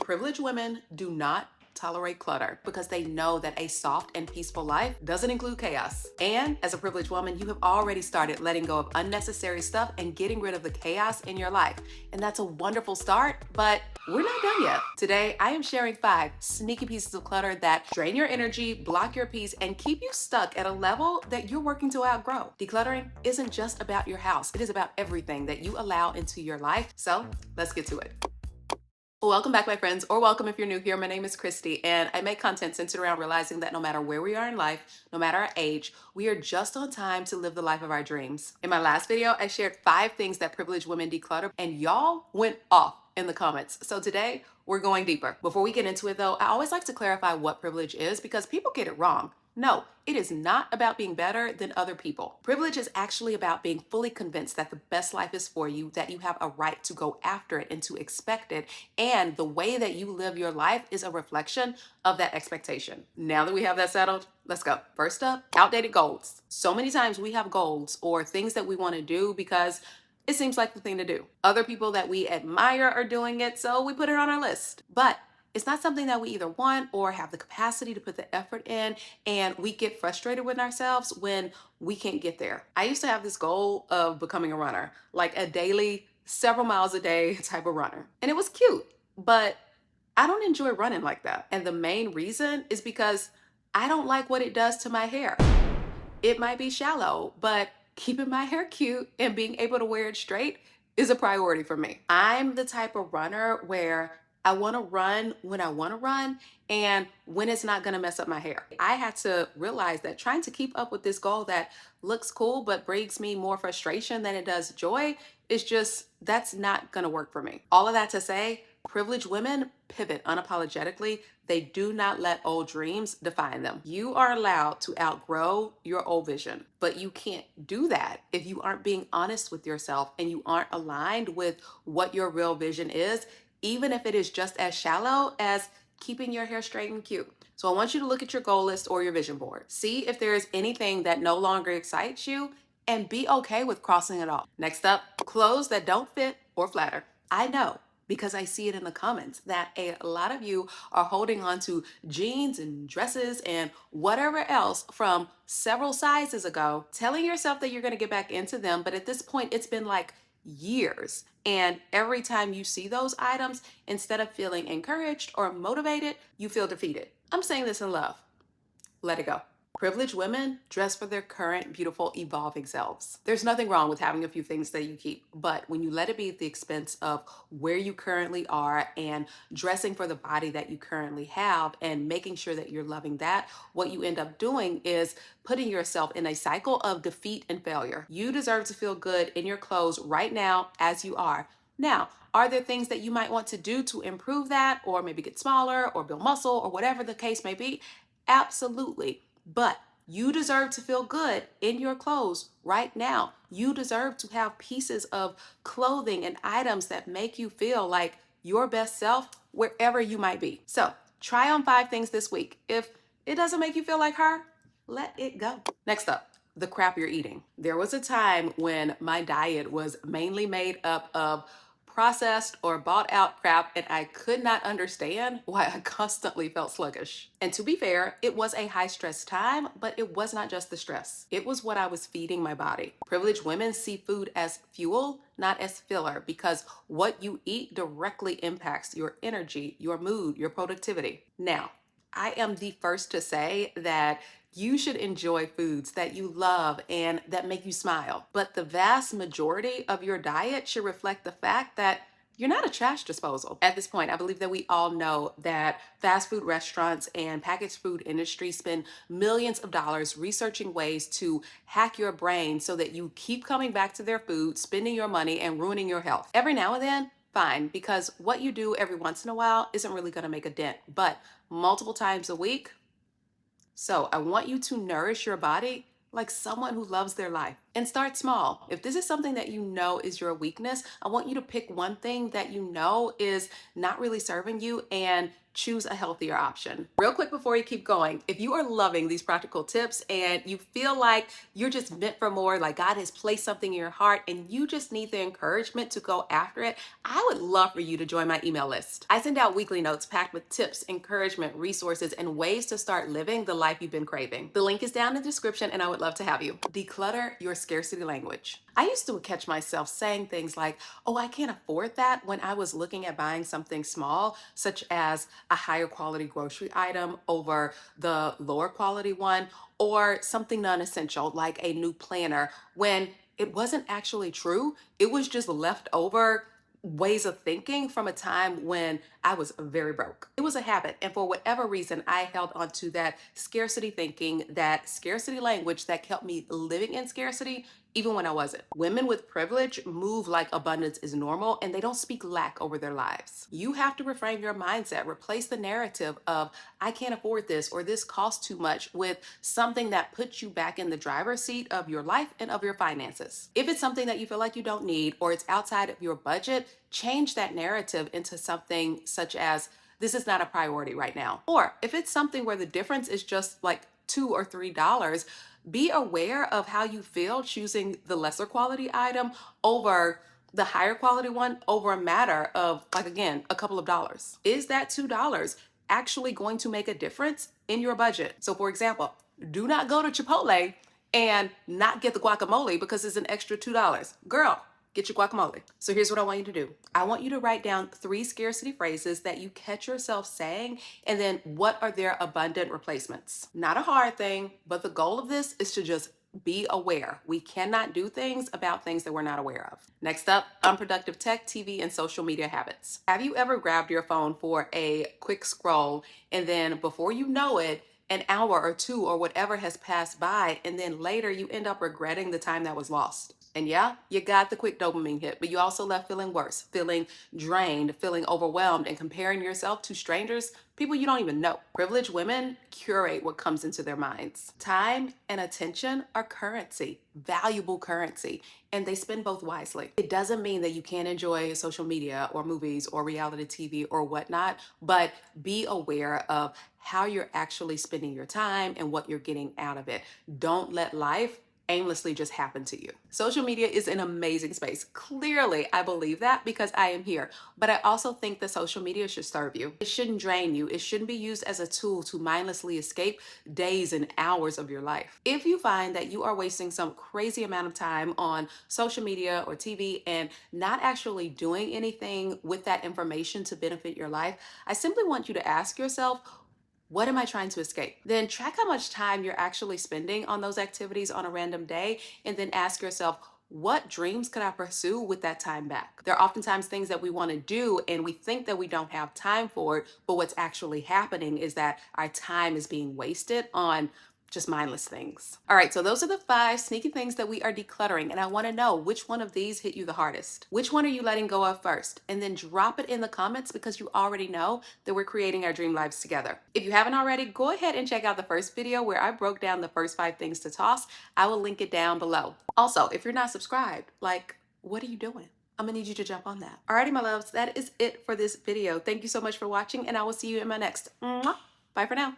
Privileged women do not tolerate clutter because they know that a soft and peaceful life doesn't include chaos. And as a privileged woman, you have already started letting go of unnecessary stuff and getting rid of the chaos in your life. And that's a wonderful start, but we're not done yet. Today, I am sharing 5 sneaky pieces of clutter that drain your energy, block your peace, and keep you stuck at a level that you're working to outgrow. Decluttering isn't just about your house. It is about everything that you allow into your life. So let's get to it. Welcome back, my friends, or welcome if you're new here. My name is Christy, and I make content centered around realizing that no matter where we are in life, no matter our age, we are just on time to live the life of our dreams. In my last video, I shared 5 things that privileged women declutter, and y'all went off in the comments. So today, we're going deeper. Before we get into it, though, I always like to clarify what privilege is because people get it wrong. No, it is not about being better than other people. Privilege is actually about being fully convinced that the best life is for you, that you have a right to go after it and to expect it, and the way that you live your life is a reflection of that expectation. Now that we have that settled, let's go. First up, outdated goals. So many times we have goals or things that we want to do because it seems like the thing to do. Other people that we admire are doing it, so we put it on our list. But it's not something that we either want or have the capacity to put the effort in, and we get frustrated with ourselves when we can't get there. I used to have this goal of becoming a runner, like a daily, several miles a day type of runner. And it was cute, but I don't enjoy running like that. And the main reason is because I don't like what it does to my hair. It might be shallow, but keeping my hair cute and being able to wear it straight is a priority for me. I'm the type of runner where I want to run when I want to run and when it's not going to mess up my hair. I had to realize that trying to keep up with this goal that looks cool but brings me more frustration than it does joy is just, that's not going to work for me. All of that to say, privileged women pivot unapologetically. They do not let old dreams define them. You are allowed to outgrow your old vision, but you can't do that if you aren't being honest with yourself and you aren't aligned with what your real vision is, even if it is just as shallow as keeping your hair straight and cute. So I want you to look at your goal list or your vision board. See if there is anything that no longer excites you and be okay with crossing it off. Next up, clothes that don't fit or flatter. I know, because I see it in the comments, that a lot of you are holding on to jeans and dresses and whatever else from several sizes ago, telling yourself that you're going to get back into them. But at this point, it's been like years. And every time you see those items, instead of feeling encouraged or motivated, you feel defeated. I'm saying this in love. Let it go. Privileged women dress for their current, beautiful, evolving selves. There's nothing wrong with having a few things that you keep, but when you let it be at the expense of where you currently are and dressing for the body that you currently have and making sure that you're loving that, what you end up doing is putting yourself in a cycle of defeat and failure. You deserve to feel good in your clothes right now as you are. Now, are there things that you might want to do to improve that, or maybe get smaller or build muscle or whatever the case may be? Absolutely. But you deserve to feel good in your clothes right now. You deserve to have pieces of clothing and items that make you feel like your best self wherever you might be. So try on 5 things this week. If it doesn't make you feel like her, let it go. Next up, the crap you're eating. There was a time when my diet was mainly made up of processed or bought out crap, and I could not understand why I constantly felt sluggish. And to be fair, it was a high stress time, but it was not just the stress. It was what I was feeding my body. Privileged women see food as fuel, not as filler, because what you eat directly impacts your energy, your mood, your productivity. Now, I am the first to say that you should enjoy foods that you love and that make you smile. But the vast majority of your diet should reflect the fact that you're not a trash disposal. At this point, I believe that we all know that fast food restaurants and packaged food industry spend millions of dollars researching ways to hack your brain so that you keep coming back to their food, spending your money, and ruining your health. Every now and then, fine, because what you do every once in a while isn't really going to make a dent. But multiple times a week, so I want you to nourish your body like someone who loves their life. And start small. If this is something that you know is your weakness, I want you to pick one thing that you know is not really serving you and choose a healthier option. Real quick before you keep going, if you are loving these practical tips and you feel like you're just meant for more, like God has placed something in your heart and you just need the encouragement to go after it, I would love for you to join my email list. I send out weekly notes packed with tips, encouragement, resources, and ways to start living the life you've been craving. The link is down in the description and I would love to have you. Declutter your scarcity language. I used to catch myself saying things like, oh, I can't afford that when I was looking at buying something small, such as a higher quality grocery item over the lower quality one, or something non-essential like a new planner, when it wasn't actually true. It was just leftover ways of thinking from a time when I was very broke. It was a habit. And for whatever reason, I held onto that scarcity thinking, that scarcity language that kept me living in scarcity even when I wasn't. Women with privilege move like abundance is normal and they don't speak lack over their lives. You have to reframe your mindset, replace the narrative of, I can't afford this or this costs too much, with something that puts you back in the driver's seat of your life and of your finances. If it's something that you feel like you don't need or it's outside of your budget, change that narrative into something such as, this is not a priority right now. Or if it's something where the difference is just like $2 or $3, be aware of how you feel choosing the lesser quality item over the higher quality one over a matter of, like, again, a couple of dollars. Is that $2 actually going to make a difference in your budget? So for example, do not go to Chipotle and not get the guacamole because it's an extra $2. Girl, get your guacamole. So here's what I want you to do. I want you to write down 3 scarcity phrases that you catch yourself saying, and then what are their abundant replacements? Not a hard thing, but the goal of this is to just be aware. We cannot do things about things that we're not aware of. Next up, unproductive tech, TV, and social media habits. Have you ever grabbed your phone for a quick scroll and then before you know it, an hour or two or whatever has passed by, and then later you end up regretting the time that was lost? And yeah, you got the quick dopamine hit, but you also left feeling worse, feeling drained, feeling overwhelmed, and comparing yourself to strangers, people you don't even know. Privileged women curate what comes into their minds. Time and attention are currency, valuable currency, and they spend both wisely. It doesn't mean that you can't enjoy social media or movies or reality TV or whatnot, but be aware of how you're actually spending your time and what you're getting out of it. Don't let life aimlessly just happen to you. Social media is an amazing space. Clearly, I believe that because I am here. But I also think that social media should serve you. It shouldn't drain you. It shouldn't be used as a tool to mindlessly escape days and hours of your life. If you find that you are wasting some crazy amount of time on social media or TV and not actually doing anything with that information to benefit your life, I simply want you to ask yourself, what am I trying to escape? Then track how much time you're actually spending on those activities on a random day, and then ask yourself, what dreams could I pursue with that time back? There are oftentimes things that we want to do and we think that we don't have time for it, but what's actually happening is that our time is being wasted on just mindless things. All right, so those are the 5 sneaky things that we are decluttering, and I want to know which one of these hit you the hardest. Which one are you letting go of first? And then drop it in the comments because you already know that we're creating our dream lives together. If you haven't already, go ahead and check out the first video where I broke down the first 5 things to toss. I will link it down below. Also, if you're not subscribed, like, what are you doing? I'm gonna need you to jump on that. Alrighty, my loves, that is it for this video. Thank you so much for watching, and I will see you in my next. Mwah. Bye for now.